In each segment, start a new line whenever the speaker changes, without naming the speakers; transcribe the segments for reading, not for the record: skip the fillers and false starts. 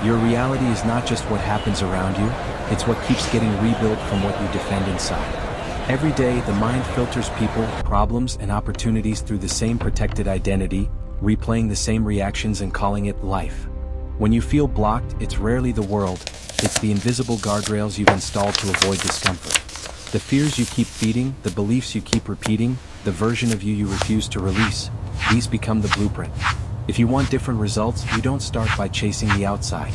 Your reality is not just what happens around you, it's what keeps getting rebuilt from what you defend inside. Every day, the mind filters people, problems, and opportunities through the same protected identity, replaying the same reactions and calling it life. When you feel blocked, it's rarely the world, it's the invisible guardrails you've installed to avoid discomfort. The fears you keep feeding, the beliefs you keep repeating, the version of you refuse to release, these become the blueprint. If you want different results, you don't start by chasing the outside.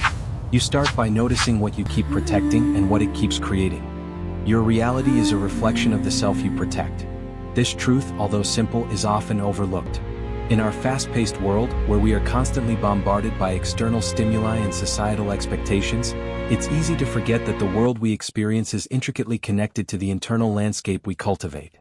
You start by noticing what you keep protecting and what it keeps creating. Your reality is a reflection of the self you protect. This truth, although simple, is often overlooked. In our fast-paced world, where we are constantly bombarded by external stimuli and societal expectations, it's easy to forget that the world we experience is intricately connected to the internal landscape we cultivate.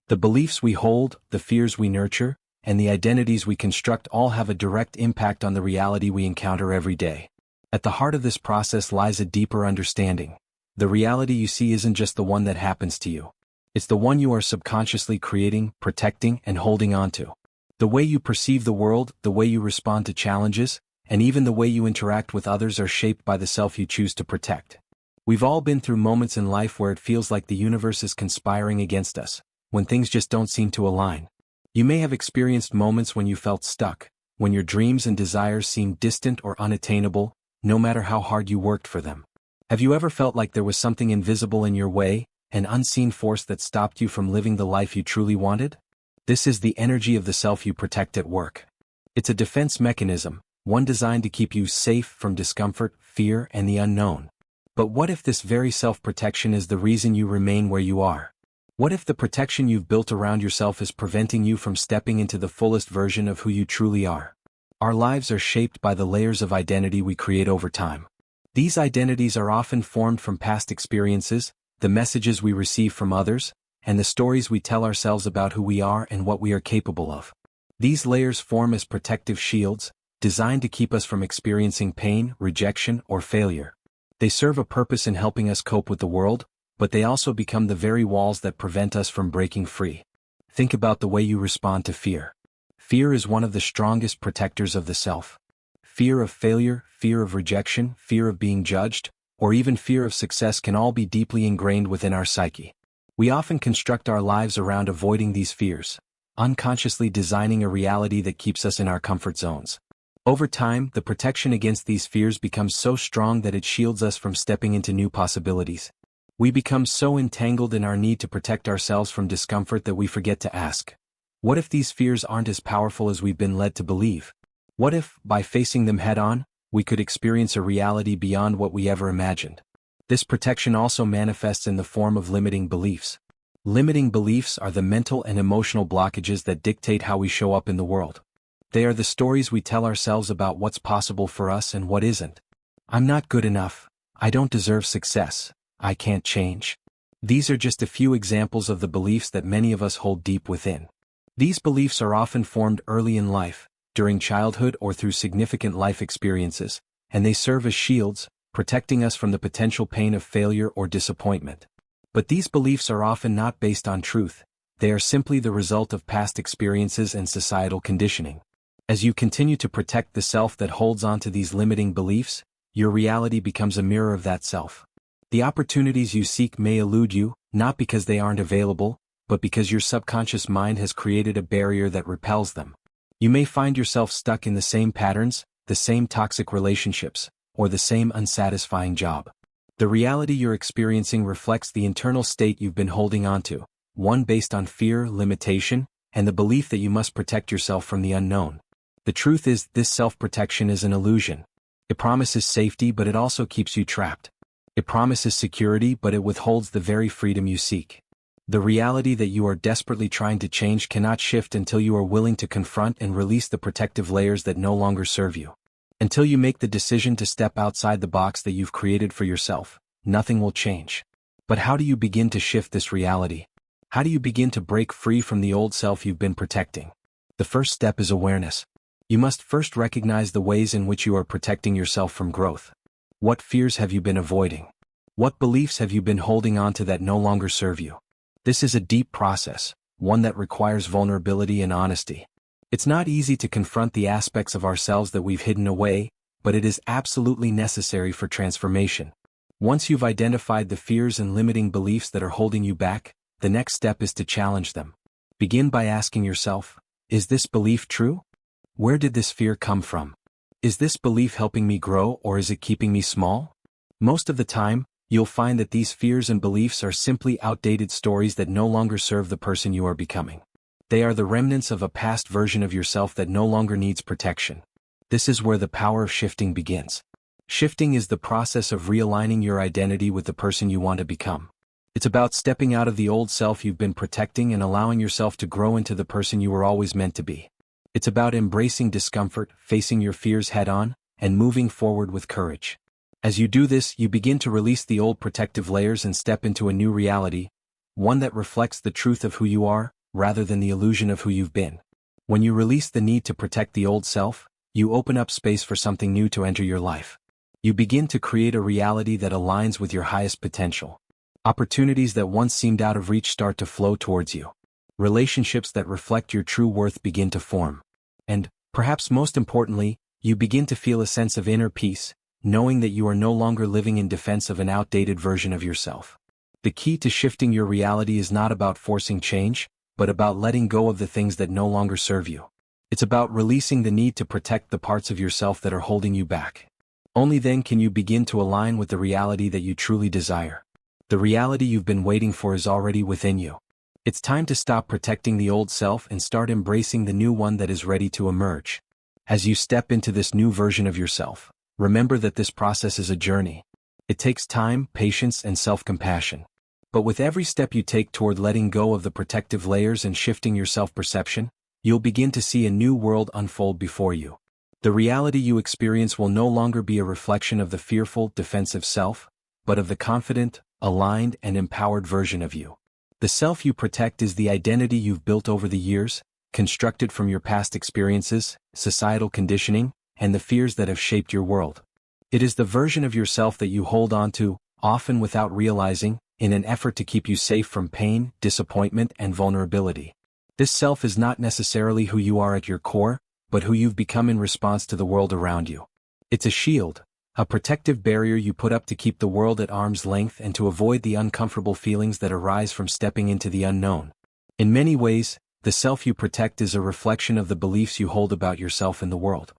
The beliefs we hold, the fears we nurture, and the identities we construct all have a direct impact on the reality we encounter every day. At the heart of this process lies a deeper understanding. The reality you see isn't just the one that happens to you. It's the one you are subconsciously creating, protecting, and holding on to. The way you perceive the world, the way you respond to challenges, and even the way you interact with others are shaped by the self you choose to protect. We've all been through moments in life where it feels like the universe is conspiring against us, when things just don't seem to align. You may have experienced moments when you felt stuck, when your dreams and desires seemed distant or unattainable, no matter how hard you worked for them. Have you ever felt like there was something invisible in your way, an unseen force that stopped you from living the life you truly wanted? This is the energy of the self you protect at work. It's a defense mechanism, one designed to keep you safe from discomfort, fear, and the unknown. But what if this very self-protection is the reason you remain where you are? What if the protection you've built around yourself is preventing you from stepping into the fullest version of who you truly are? Our lives are shaped by the layers of identity we create over time. These identities are often formed from past experiences, the messages we receive from others, and the stories we tell ourselves about who we are and what we are capable of. These layers form as protective shields, designed to keep us from experiencing pain, rejection, or failure. They serve a purpose in helping us cope with the world, but they also become the very walls that prevent us from breaking free. Think about the way you respond to fear. Fear is one of the strongest protectors of the self. Fear of failure, fear of rejection, fear of being judged, or even fear of success can all be deeply ingrained within our psyche. We often construct our lives around avoiding these fears, unconsciously designing a reality that keeps us in our comfort zones. Over time, the protection against these fears becomes so strong that it shields us from stepping into new possibilities. We become so entangled in our need to protect ourselves from discomfort that we forget to ask, what if these fears aren't as powerful as we've been led to believe? What if, by facing them head-on, we could experience a reality beyond what we ever imagined? This protection also manifests in the form of limiting beliefs. Limiting beliefs are the mental and emotional blockages that dictate how we show up in the world. They are the stories we tell ourselves about what's possible for us and what isn't. I'm not good enough. I don't deserve success. I can't change. These are just a few examples of the beliefs that many of us hold deep within. These beliefs are often formed early in life, during childhood or through significant life experiences, and they serve as shields, protecting us from the potential pain of failure or disappointment. But these beliefs are often not based on truth. They are simply the result of past experiences and societal conditioning. As you continue to protect the self that holds on to these limiting beliefs, your reality becomes a mirror of that self. The opportunities you seek may elude you, not because they aren't available, but because your subconscious mind has created a barrier that repels them. You may find yourself stuck in the same patterns, the same toxic relationships, or the same unsatisfying job. The reality you're experiencing reflects the internal state you've been holding onto, one based on fear, limitation, and the belief that you must protect yourself from the unknown. The truth is, this self-protection is an illusion. It promises safety, but it also keeps you trapped. It promises security, but it withholds the very freedom you seek. The reality that you are desperately trying to change cannot shift until you are willing to confront and release the protective layers that no longer serve you. Until you make the decision to step outside the box that you've created for yourself, nothing will change. But how do you begin to shift this reality? How do you begin to break free from the old self you've been protecting? The first step is awareness. You must first recognize the ways in which you are protecting yourself from growth. What fears have you been avoiding? What beliefs have you been holding on to that no longer serve you? This is a deep process, one that requires vulnerability and honesty. It's not easy to confront the aspects of ourselves that we've hidden away, but it is absolutely necessary for transformation. Once you've identified the fears and limiting beliefs that are holding you back, the next step is to challenge them. Begin by asking yourself, is this belief true? Where did this fear come from? Is this belief helping me grow or is it keeping me small? Most of the time, you'll find that these fears and beliefs are simply outdated stories that no longer serve the person you are becoming. They are the remnants of a past version of yourself that no longer needs protection. This is where the power of shifting begins. Shifting is the process of realigning your identity with the person you want to become. It's about stepping out of the old self you've been protecting and allowing yourself to grow into the person you were always meant to be. It's about embracing discomfort, facing your fears head-on, and moving forward with courage. As you do this, you begin to release the old protective layers and step into a new reality, one that reflects the truth of who you are, rather than the illusion of who you've been. When you release the need to protect the old self, you open up space for something new to enter your life. You begin to create a reality that aligns with your highest potential. Opportunities that once seemed out of reach start to flow towards you. Relationships that reflect your true worth begin to form. And, perhaps most importantly, you begin to feel a sense of inner peace, knowing that you are no longer living in defense of an outdated version of yourself. The key to shifting your reality is not about forcing change, but about letting go of the things that no longer serve you. It's about releasing the need to protect the parts of yourself that are holding you back. Only then can you begin to align with the reality that you truly desire. The reality you've been waiting for is already within you. It's time to stop protecting the old self and start embracing the new one that is ready to emerge. As you step into this new version of yourself, remember that this process is a journey. It takes time, patience, and self-compassion. But with every step you take toward letting go of the protective layers and shifting your self-perception, you'll begin to see a new world unfold before you. The reality you experience will no longer be a reflection of the fearful, defensive self, but of the confident, aligned, and empowered version of you. The self you protect is the identity you've built over the years, constructed from your past experiences, societal conditioning, and the fears that have shaped your world. It is the version of yourself that you hold on to, often without realizing, in an effort to keep you safe from pain, disappointment, and vulnerability. This self is not necessarily who you are at your core, but who you've become in response to the world around you. It's a shield, a protective barrier you put up to keep the world at arm's length and to avoid the uncomfortable feelings that arise from stepping into the unknown. In many ways, the self you protect is a reflection of the beliefs you hold about yourself and the world.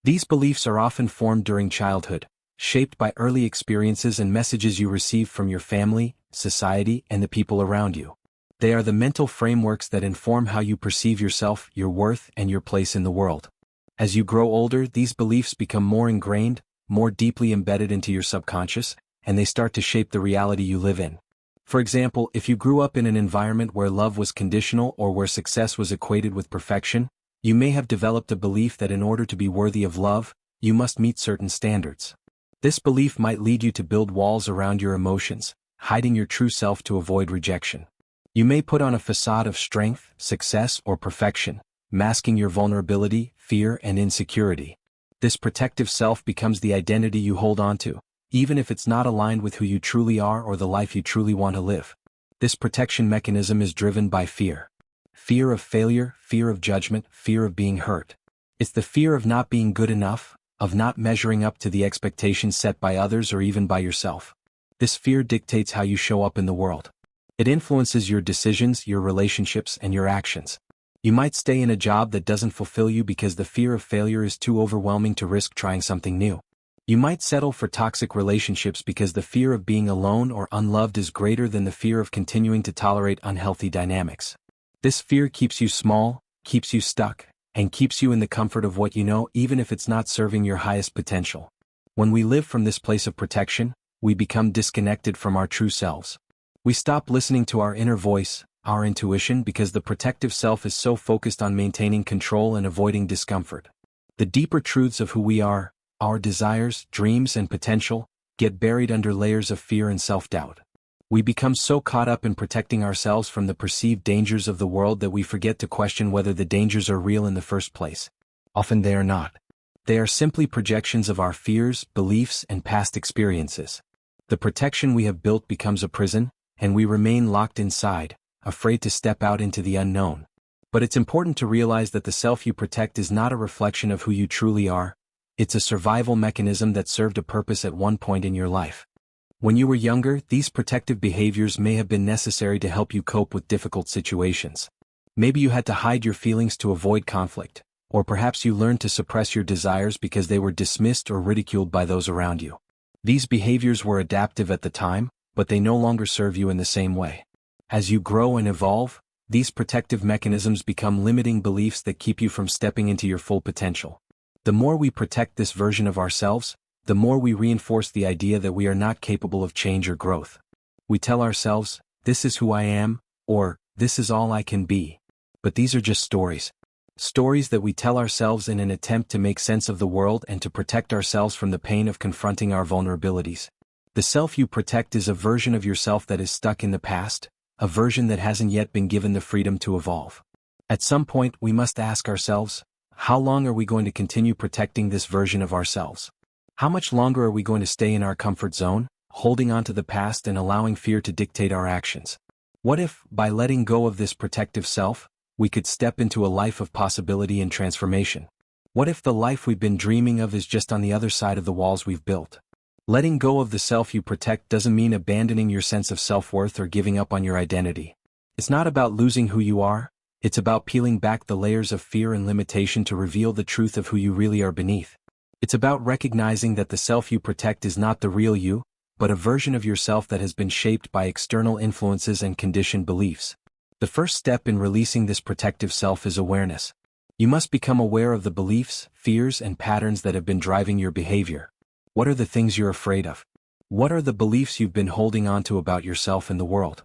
These beliefs are often formed during childhood, shaped by early experiences and messages you receive from your family, society, and the people around you. They are the mental frameworks that inform how you perceive yourself, your worth, and your place in the world. As you grow older, these beliefs become more ingrained, more deeply embedded into your subconscious, and they start to shape the reality you live in. For example, if you grew up in an environment where love was conditional or where success was equated with perfection, you may have developed a belief that in order to be worthy of love, you must meet certain standards. This belief might lead you to build walls around your emotions, hiding your true self to avoid rejection. You may put on a facade of strength, success, or perfection, masking your vulnerability, fear, and insecurity. This protective self becomes the identity you hold on to, even if it's not aligned with who you truly are or the life you truly want to live. This protection mechanism is driven by fear. Fear of failure, fear of judgment, fear of being hurt. It's the fear of not being good enough, of not measuring up to the expectations set by others or even by yourself. This fear dictates how you show up in the world. It influences your decisions, your relationships, and your actions. You might stay in a job that doesn't fulfill you because the fear of failure is too overwhelming to risk trying something new. You might settle for toxic relationships because the fear of being alone or unloved is greater than the fear of continuing to tolerate unhealthy dynamics. This fear keeps you small, keeps you stuck, and keeps you in the comfort of what you know even if it's not serving your highest potential. When we live from this place of protection, we become disconnected from our true selves. We stop listening to our inner voice, our intuition, because the protective self is so focused on maintaining control and avoiding discomfort. The deeper truths of who we are, our desires, dreams, and potential, get buried under layers of fear and self-doubt. We become so caught up in protecting ourselves from the perceived dangers of the world that we forget to question whether the dangers are real in the first place. Often they are not. They are simply projections of our fears, beliefs, and past experiences. The protection we have built becomes a prison, and we remain locked inside, afraid to step out into the unknown. But it's important to realize that the self you protect is not a reflection of who you truly are. It's a survival mechanism that served a purpose at one point in your life. When you were younger, these protective behaviors may have been necessary to help you cope with difficult situations. Maybe you had to hide your feelings to avoid conflict, or perhaps you learned to suppress your desires because they were dismissed or ridiculed by those around you. These behaviors were adaptive at the time, but they no longer serve you in the same way. As you grow and evolve, these protective mechanisms become limiting beliefs that keep you from stepping into your full potential. The more we protect this version of ourselves, the more we reinforce the idea that we are not capable of change or growth. We tell ourselves, "This is who I am," or "This is all I can be." But these are just stories. Stories that we tell ourselves in an attempt to make sense of the world and to protect ourselves from the pain of confronting our vulnerabilities. The self you protect is a version of yourself that is stuck in the past, a version that hasn't yet been given the freedom to evolve. At some point, we must ask ourselves, how long are we going to continue protecting this version of ourselves? How much longer are we going to stay in our comfort zone, holding on to the past and allowing fear to dictate our actions? What if, by letting go of this protective self, we could step into a life of possibility and transformation? What if the life we've been dreaming of is just on the other side of the walls we've built? Letting go of the self you protect doesn't mean abandoning your sense of self-worth or giving up on your identity. It's not about losing who you are, it's about peeling back the layers of fear and limitation to reveal the truth of who you really are beneath. It's about recognizing that the self you protect is not the real you, but a version of yourself that has been shaped by external influences and conditioned beliefs. The first step in releasing this protective self is awareness. You must become aware of the beliefs, fears, and patterns that have been driving your behavior. What are the things you're afraid of? What are the beliefs you've been holding on to about yourself and the world?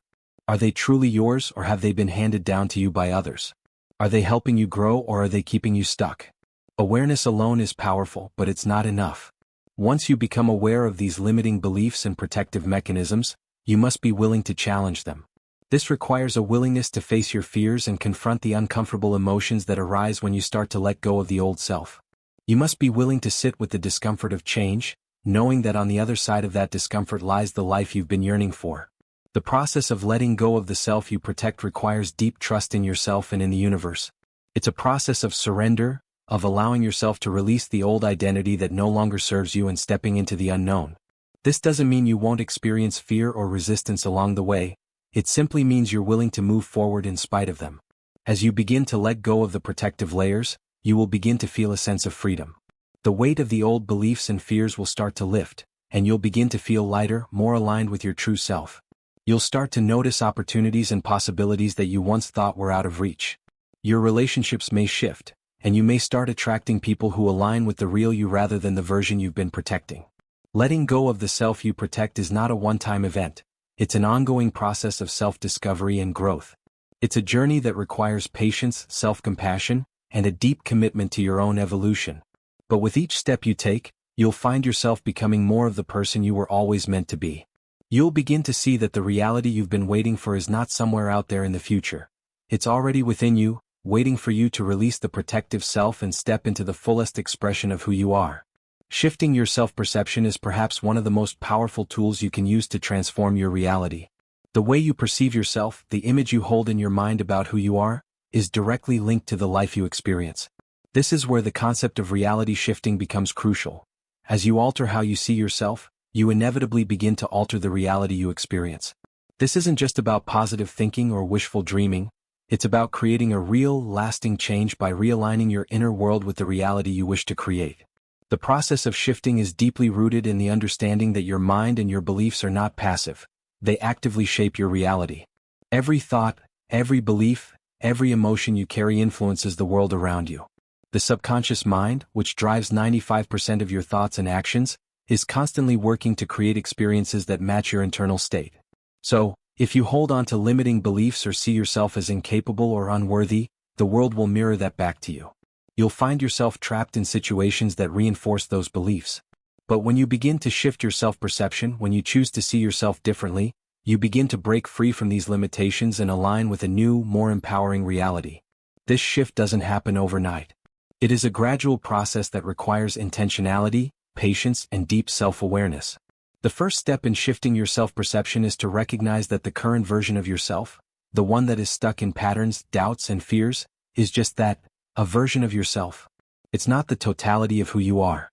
Are they truly yours or have they been handed down to you by others? Are they helping you grow or are they keeping you stuck? Awareness alone is powerful, but it's not enough. Once you become aware of these limiting beliefs and protective mechanisms, you must be willing to challenge them. This requires a willingness to face your fears and confront the uncomfortable emotions that arise when you start to let go of the old self. You must be willing to sit with the discomfort of change, knowing that on the other side of that discomfort lies the life you've been yearning for. The process of letting go of the self you protect requires deep trust in yourself and in the universe. It's a process of surrender, of allowing yourself to release the old identity that no longer serves you and stepping into the unknown. This doesn't mean you won't experience fear or resistance along the way, it simply means you're willing to move forward in spite of them. As you begin to let go of the protective layers, you will begin to feel a sense of freedom. The weight of the old beliefs and fears will start to lift, and you'll begin to feel lighter, more aligned with your true self. You'll start to notice opportunities and possibilities that you once thought were out of reach. Your relationships may shift, and you may start attracting people who align with the real you rather than the version you've been protecting. Letting go of the self you protect is not a one-time event. It's an ongoing process of self-discovery and growth. It's a journey that requires patience, self-compassion, and a deep commitment to your own evolution. But with each step you take, you'll find yourself becoming more of the person you were always meant to be. You'll begin to see that the reality you've been waiting for is not somewhere out there in the future. It's already within you, waiting for you to release the protective self and step into the fullest expression of who you are. Shifting your self-perception is perhaps one of the most powerful tools you can use to transform your reality. The way you perceive yourself, the image you hold in your mind about who you are, is directly linked to the life you experience. This is where the concept of reality shifting becomes crucial. As you alter how you see yourself, you inevitably begin to alter the reality you experience. This isn't just about positive thinking or wishful dreaming, it's about creating a real, lasting change by realigning your inner world with the reality you wish to create. The process of shifting is deeply rooted in the understanding that your mind and your beliefs are not passive, they actively shape your reality. Every thought, every belief, every emotion you carry influences the world around you. The subconscious mind, which drives 95% of your thoughts and actions, is constantly working to create experiences that match your internal state. So, if you hold on to limiting beliefs or see yourself as incapable or unworthy, the world will mirror that back to you. You'll find yourself trapped in situations that reinforce those beliefs. But when you begin to shift your self-perception, when you choose to see yourself differently, you begin to break free from these limitations and align with a new, more empowering reality. This shift doesn't happen overnight. It is a gradual process that requires intentionality, patience, and deep self-awareness. The first step in shifting your self-perception is to recognize that the current version of yourself, the one that is stuck in patterns, doubts, and fears, is just that, a version of yourself. It's not the totality of who you are.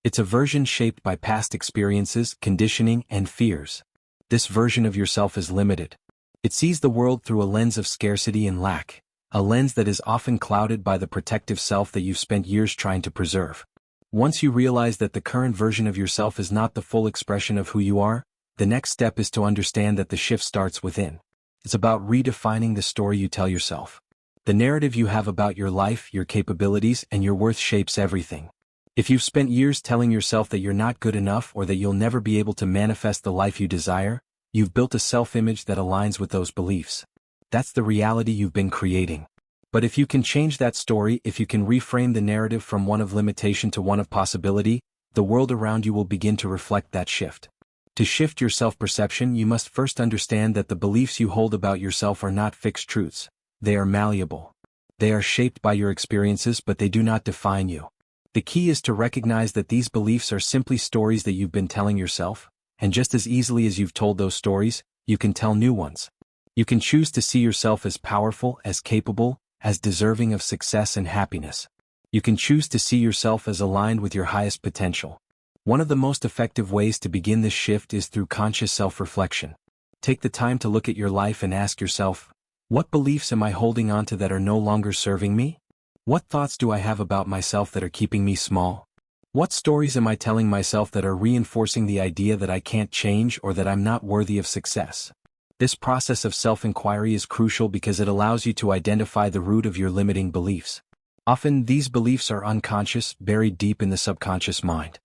It's a version shaped by past experiences, conditioning, and fears. This version of yourself is limited. It sees the world through a lens of scarcity and lack, a lens that is often clouded by the protective self that you've spent years trying to preserve. Once you realize that the current version of yourself is not the full expression of who you are, the next step is to understand that the shift starts within. It's about redefining the story you tell yourself. The narrative you have about your life, your capabilities, and your worth shapes everything. If you've spent years telling yourself that you're not good enough or that you'll never be able to manifest the life you desire, you've built a self-image that aligns with those beliefs. That's the reality you've been creating. But if you can change that story, if you can reframe the narrative from one of limitation to one of possibility, the world around you will begin to reflect that shift. To shift your self-perception, you must first understand that the beliefs you hold about yourself are not fixed truths. They are malleable. They are shaped by your experiences, but they do not define you. The key is to recognize that these beliefs are simply stories that you've been telling yourself, and just as easily as you've told those stories, you can tell new ones. You can choose to see yourself as powerful, as capable, as deserving of success and happiness. You can choose to see yourself as aligned with your highest potential. One of the most effective ways to begin this shift is through conscious self-reflection. Take the time to look at your life and ask yourself, what beliefs am I holding on to that are no longer serving me? What thoughts do I have about myself that are keeping me small? What stories am I telling myself that are reinforcing the idea that I can't change or that I'm not worthy of success? This process of self-inquiry is crucial because it allows you to identify the root of your limiting beliefs. Often these beliefs are unconscious, buried deep in the subconscious mind.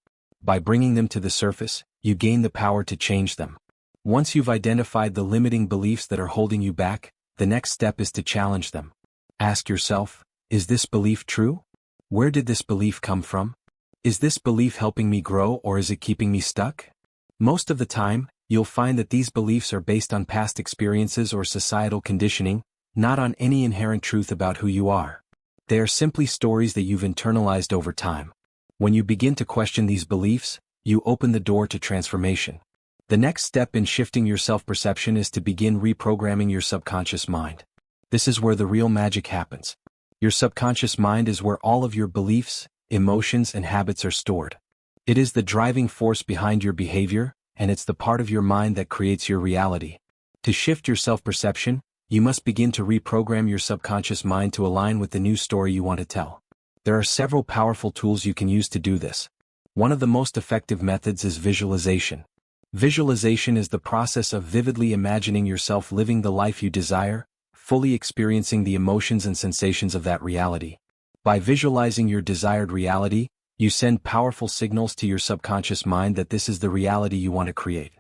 By bringing them to the surface, you gain the power to change them. Once you've identified the limiting beliefs that are holding you back, the next step is to challenge them. Ask yourself, is this belief true? Where did this belief come from? Is this belief helping me grow or is it keeping me stuck? Most of the time, you'll find that these beliefs are based on past experiences or societal conditioning, not on any inherent truth about who you are. They are simply stories that you've internalized over time. When you begin to question these beliefs, you open the door to transformation. The next step in shifting your self-perception is to begin reprogramming your subconscious mind. This is where the real magic happens. Your subconscious mind is where all of your beliefs, emotions, and habits are stored. It is the driving force behind your behavior, and it's the part of your mind that creates your reality. To shift your self-perception, you must begin to reprogram your subconscious mind to align with the new story you want to tell. There are several powerful tools you can use to do this. One of the most effective methods is visualization. Visualization is the process of vividly imagining yourself living the life you desire, fully experiencing the emotions and sensations of that reality. By visualizing your desired reality, you send powerful signals to your subconscious mind that this is the reality you want to create.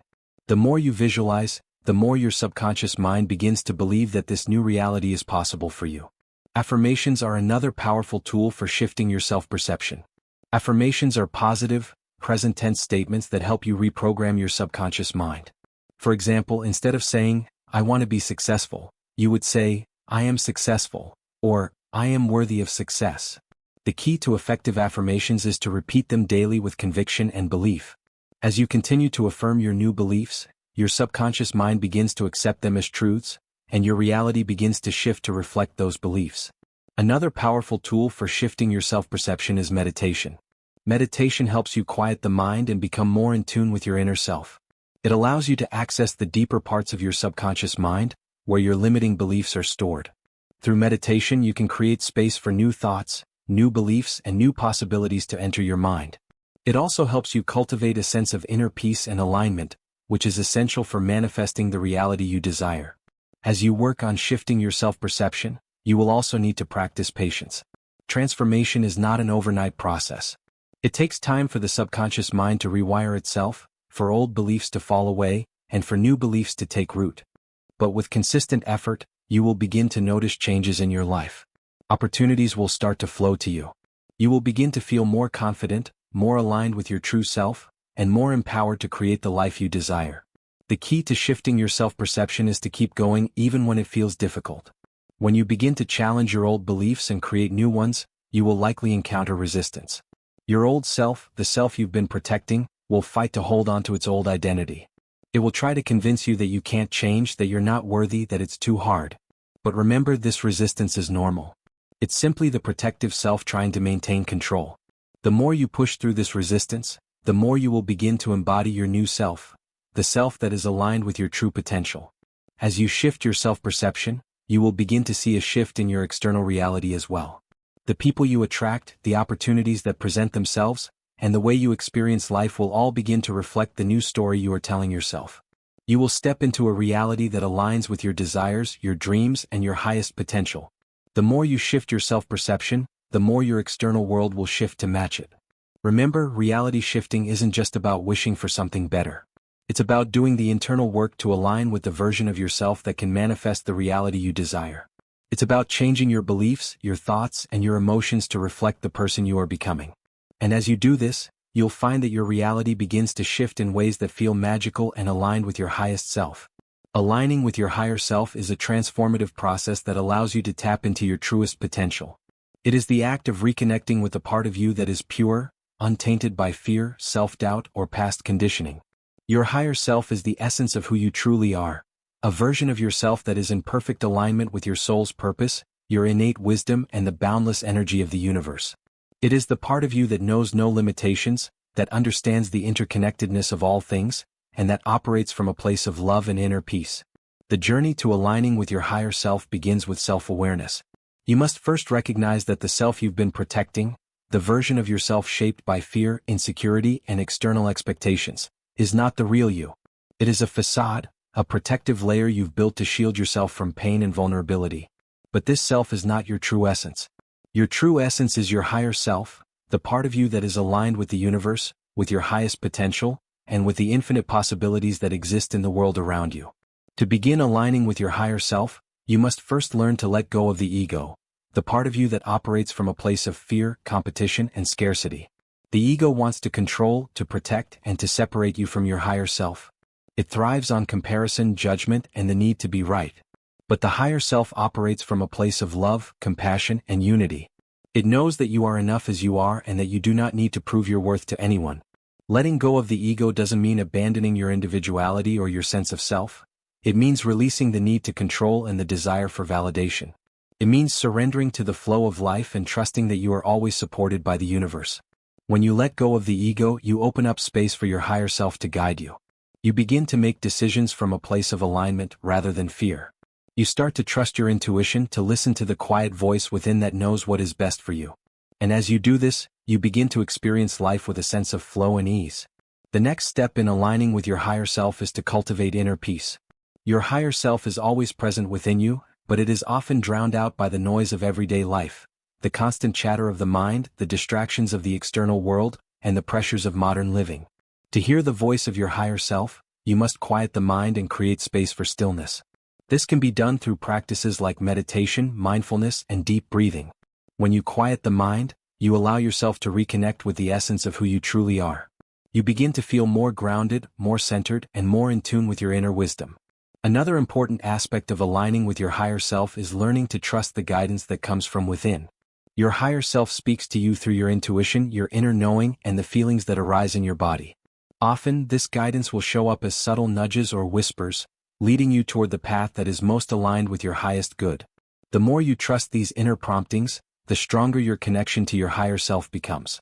The more you visualize, the more your subconscious mind begins to believe that this new reality is possible for you. Affirmations are another powerful tool for shifting your self-perception. Affirmations are positive, present-tense statements that help you reprogram your subconscious mind. For example, instead of saying, "I want to be successful," you would say, "I am successful," or "I am worthy of success." The key to effective affirmations is to repeat them daily with conviction and belief. As you continue to affirm your new beliefs, your subconscious mind begins to accept them as truths, and your reality begins to shift to reflect those beliefs. Another powerful tool for shifting your self-perception is meditation. Meditation helps you quiet the mind and become more in tune with your inner self. It allows you to access the deeper parts of your subconscious mind, where your limiting beliefs are stored. Through meditation, you can create space for new thoughts, new beliefs, and new possibilities to enter your mind. It also helps you cultivate a sense of inner peace and alignment, which is essential for manifesting the reality you desire. As you work on shifting your self-perception, you will also need to practice patience. Transformation is not an overnight process. It takes time for the subconscious mind to rewire itself, for old beliefs to fall away, and for new beliefs to take root. But with consistent effort, you will begin to notice changes in your life. Opportunities will start to flow to you. You will begin to feel more confident, more aligned with your true self, and more empowered to create the life you desire. The key to shifting your self-perception is to keep going even when it feels difficult. When you begin to challenge your old beliefs and create new ones, you will likely encounter resistance. Your old self, the self you've been protecting, will fight to hold on to its old identity. It will try to convince you that you can't change, that you're not worthy, that it's too hard. But remember, this resistance is normal. It's simply the protective self trying to maintain control. The more you push through this resistance, the more you will begin to embody your new self, the self that is aligned with your true potential. As you shift your self-perception, you will begin to see a shift in your external reality as well. The people you attract, the opportunities that present themselves, and the way you experience life will all begin to reflect the new story you are telling yourself. You will step into a reality that aligns with your desires, your dreams, and your highest potential. The more you shift your self-perception, the more your external world will shift to match it. Remember, reality shifting isn't just about wishing for something better. It's about doing the internal work to align with the version of yourself that can manifest the reality you desire. It's about changing your beliefs, your thoughts, and your emotions to reflect the person you are becoming. And as you do this, you'll find that your reality begins to shift in ways that feel magical and aligned with your highest self. Aligning with your higher self is a transformative process that allows you to tap into your truest potential. It is the act of reconnecting with a part of you that is pure, untainted by fear, self-doubt, or past conditioning. Your higher self is the essence of who you truly are, a version of yourself that is in perfect alignment with your soul's purpose, your innate wisdom, and the boundless energy of the universe. It is the part of you that knows no limitations, that understands the interconnectedness of all things, and that operates from a place of love and inner peace. The journey to aligning with your higher self begins with self-awareness. You must first recognize that the self you've been protecting, the version of yourself shaped by fear, insecurity, and external expectations, is not the real you. It is a facade, a protective layer you've built to shield yourself from pain and vulnerability. But this self is not your true essence. Your true essence is your higher self, the part of you that is aligned with the universe, with your highest potential, and with the infinite possibilities that exist in the world around you. To begin aligning with your higher self, you must first learn to let go of the ego, the part of you that operates from a place of fear, competition, and scarcity. The ego wants to control, to protect, and to separate you from your higher self. It thrives on comparison, judgment, and the need to be right. But the higher self operates from a place of love, compassion, and unity. It knows that you are enough as you are and that you do not need to prove your worth to anyone. Letting go of the ego doesn't mean abandoning your individuality or your sense of self. It means releasing the need to control and the desire for validation. It means surrendering to the flow of life and trusting that you are always supported by the universe. When you let go of the ego, you open up space for your higher self to guide you. You begin to make decisions from a place of alignment rather than fear. You start to trust your intuition, to listen to the quiet voice within that knows what is best for you. And as you do this, you begin to experience life with a sense of flow and ease. The next step in aligning with your higher self is to cultivate inner peace. Your higher self is always present within you, but it is often drowned out by the noise of everyday life, the constant chatter of the mind, the distractions of the external world, and the pressures of modern living. To hear the voice of your higher self, you must quiet the mind and create space for stillness. This can be done through practices like meditation, mindfulness, and deep breathing. When you quiet the mind, you allow yourself to reconnect with the essence of who you truly are. You begin to feel more grounded, more centered, and more in tune with your inner wisdom. Another important aspect of aligning with your higher self is learning to trust the guidance that comes from within. Your higher self speaks to you through your intuition, your inner knowing, and the feelings that arise in your body. Often, this guidance will show up as subtle nudges or whispers, leading you toward the path that is most aligned with your highest good. The more you trust these inner promptings, the stronger your connection to your higher self becomes.